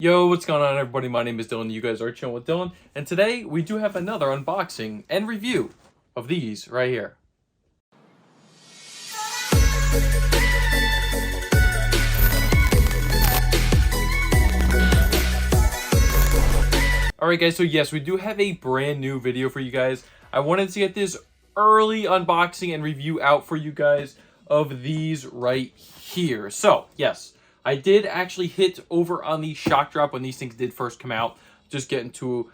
Yo, what's going on everybody? My name is Dylan, you guys are chilling with Dylan, and today we do have another unboxing and review of these right here. Alright guys, so yes, we do have a brand new video for you guys. I wanted to get this early unboxing and review out for you guys of these right here. So, yes, I did actually hit over on the shock drop when these things did first come out. Just getting to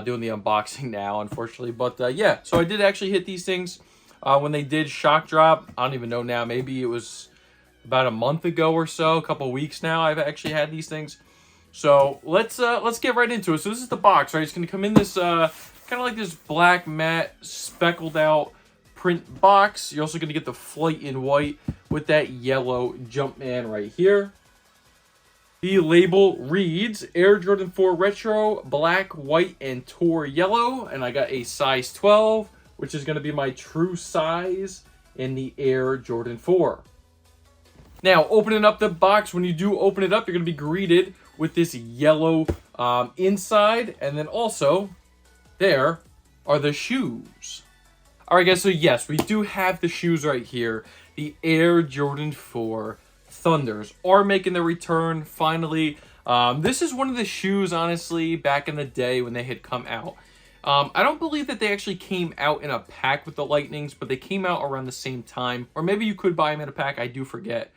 doing the unboxing now, unfortunately. But yeah, so I did actually hit these things when they did shock drop. I don't even know now. Maybe it was about a month ago or so, a couple weeks now. I've actually had these things. So let's get right into it. So this is the box, right? It's gonna come in this kind of like this black matte speckled out print box. You're also gonna get the Flight in white with that yellow Jumpman right here. The label reads Air Jordan 4 Retro, black, white, and tour yellow. And I got a size 12, which is gonna be my true size in the Air Jordan 4. Now, opening up the box, when you do open it up, you're gonna be greeted with this yellow inside, and then also there are the shoes. All right guys, so yes, we do have the shoes right here. The Air Jordan 4 Thunders are making their return finally. This is one of the shoes, honestly, back in the day when they had come out. I don't believe that they actually came out in a pack with the Lightnings, but they came out around the same time, or maybe you could buy them in a pack. I do forget,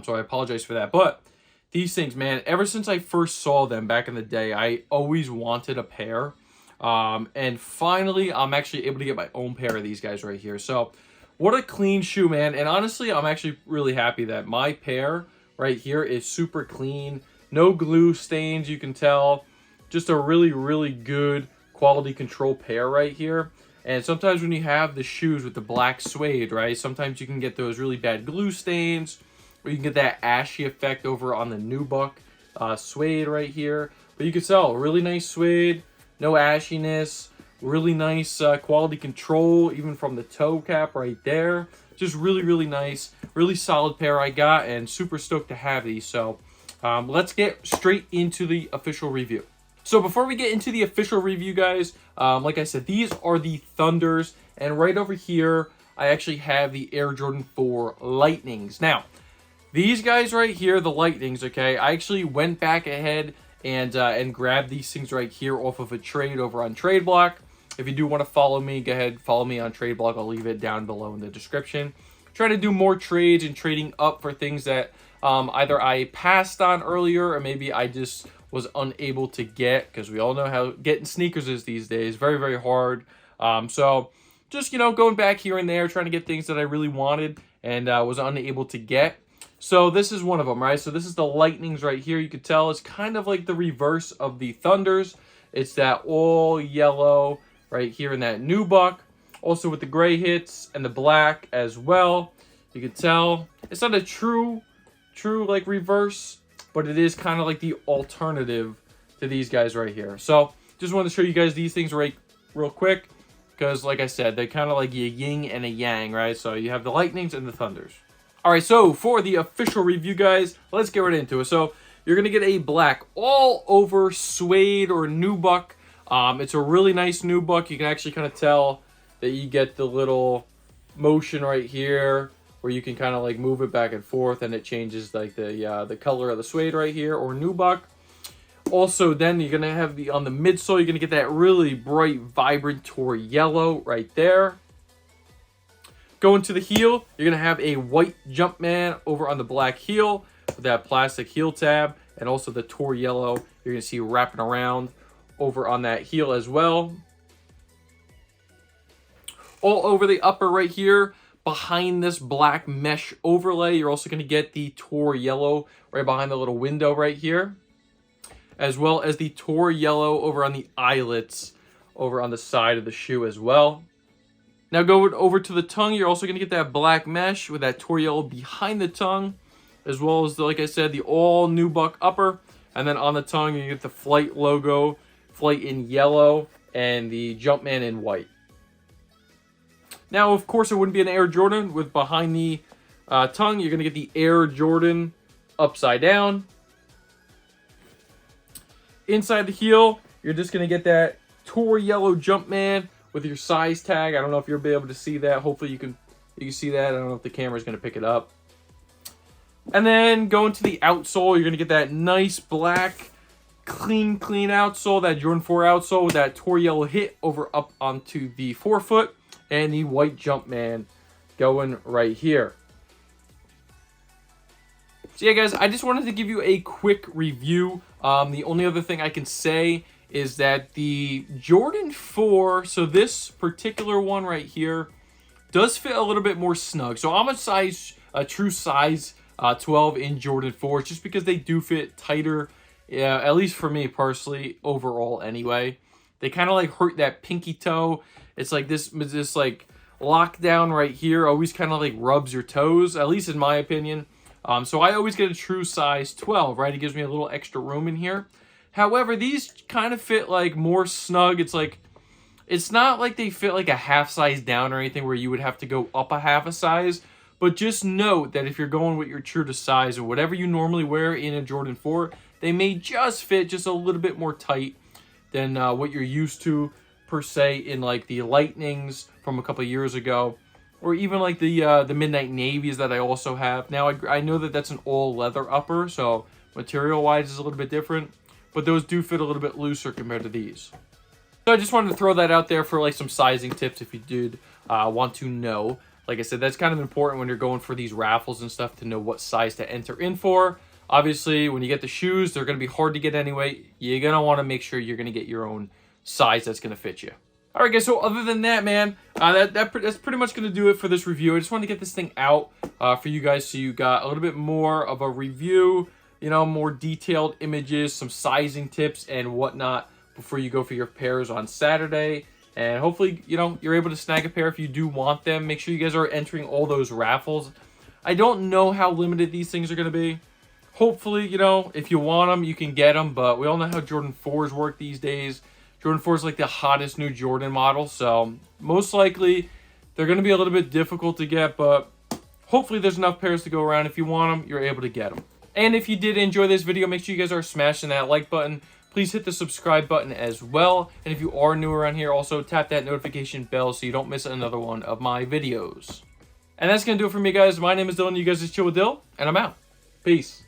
so I apologize for that. But these things, man, ever since I first saw them back in the day, I always wanted a pair. And finally, I'm actually able to get my own pair of these guys right here. So, what a clean shoe, man. And honestly, I'm actually really happy that my pair right here is super clean. No glue stains, you can tell. Just a really, really good quality control pair right here. And sometimes when you have the shoes with the black suede, right, sometimes you can get those really bad glue stains, or you can get that ashy effect over on the Nubuck suede right here. But you can tell, really nice suede, no ashiness, really nice quality control, even from the toe cap right there. Just really, really nice, really solid pair I got, and super stoked to have these. So let's get straight into the official review. So before we get into the official review, guys, like I said, these are the Thunders, and right over here, I actually have the Air Jordan 4 Lightnings. Now, these guys right here, the Lightnings, okay, I actually went back ahead and grabbed these things right here off of a trade over on TradeBlock. If you do want to follow me, go ahead, follow me on TradeBlock. I'll leave it down below in the description. Trying to do more trades and trading up for things that either I passed on earlier, or maybe I just was unable to get, because we all know how getting sneakers is these days. Very, very hard. So just, you know, going back here and there, trying to get things that I really wanted and was unable to get. So this is one of them, right? So this is the Lightnings right here. You could tell it's kind of like the reverse of the Thunders. It's that all yellow right here in that Nubuck. Also with the gray hits and the black as well. You can tell it's not a true like reverse, but it is kind of like the alternative to these guys right here. So just wanted to show you guys these things real quick, because like I said, they're kind of like a yin and a yang, right? So you have the Lightnings and the Thunders. All right, so for the official review, guys, let's get right into it. So you're going to get a black all over suede or Nubuck. It's a really nice Nubuck. You can actually kind of tell that you get the little motion right here where you can kind of like move it back and forth, and it changes like the color of the suede right here, or Nubuck. Also, then you're going to have on the midsole, you're going to get that really bright, vibrant tour yellow right there. Going to the heel, you're going to have a white Jumpman over on the black heel with that plastic heel tab, and also the tour yellow you're going to see wrapping around over on that heel as well. All over the upper right here, behind this black mesh overlay, you're also going to get the tour yellow right behind the little window right here, as well as the tour yellow over on the eyelets over on the side of the shoe as well. Now going over to the tongue, you're also going to get that black mesh with that tour yellow behind the tongue, as well as, like I said, the all Nubuck upper. And then on the tongue, you get the Flight logo, Flight in yellow, and the Jumpman in white. Now, of course, it wouldn't be an Air Jordan with behind the tongue. You're going to get the Air Jordan upside down. Inside the heel, you're just going to get that Tour Yellow Jumpman with your size tag. I don't know if you'll be able to see that. Hopefully you can see that. I don't know if the camera's going to pick it up. And then going to the outsole, you're going to get that nice black, clean outsole, that Jordan 4 outsole with that Tour Yellow hit over up onto the forefoot, and the white Jumpman going right here. So yeah, guys, I just wanted to give you a quick review. The only other thing I can say is that the Jordan 4, so this particular one right here, does fit a little bit more snug. So I'm a true size 12 in Jordan 4, just because they do fit tighter, at least for me personally, overall anyway. They kind of like hurt that pinky toe. It's like this like lockdown right here always kind of like rubs your toes, at least in my opinion. So I always get a true size 12, right? It gives me a little extra room in here. However, these kind of fit like more snug. It's like, it's not like they fit like a half size down or anything where you would have to go up a half a size. But just note that if you're going with your true to size or whatever you normally wear in a Jordan 4, they may just fit just a little bit more tight than what you're used to per se in like the Lightnings from a couple of years ago, or even like the Midnight Navies that I also have. Now I know that that's an all leather upper, so material wise is a little bit different, but those do fit a little bit looser compared to these. So I just wanted to throw that out there for like some sizing tips if you did want to know. Like I said, that's kind of important when you're going for these raffles and stuff to know what size to enter in for. Obviously, when you get the shoes, they're going to be hard to get anyway. You're going to want to make sure you're going to get your own size that's going to fit you. All right, guys, so other than that, man, that's pretty much going to do it for this review. I just wanted to get this thing out for you guys so you got a little bit more of a review, you know, more detailed images, some sizing tips and whatnot before you go for your pairs on Saturday. And hopefully, you know, you're able to snag a pair if you do want them. Make sure you guys are entering all those raffles. I don't know how limited these things are going to be. Hopefully, you know, if you want them, you can get them. But we all know how Jordan 4s work these days. Jordan 4 is like the hottest new Jordan model. So most likely, they're going to be a little bit difficult to get. But hopefully, there's enough pairs to go around. If you want them, you're able to get them. And if you did enjoy this video, make sure you guys are smashing that like button. Please hit the subscribe button as well. And if you are new around here, also tap that notification bell so you don't miss another one of my videos. And that's going to do it for me, guys. My name is Dylan. You guys just chill with Dill, and I'm out. Peace.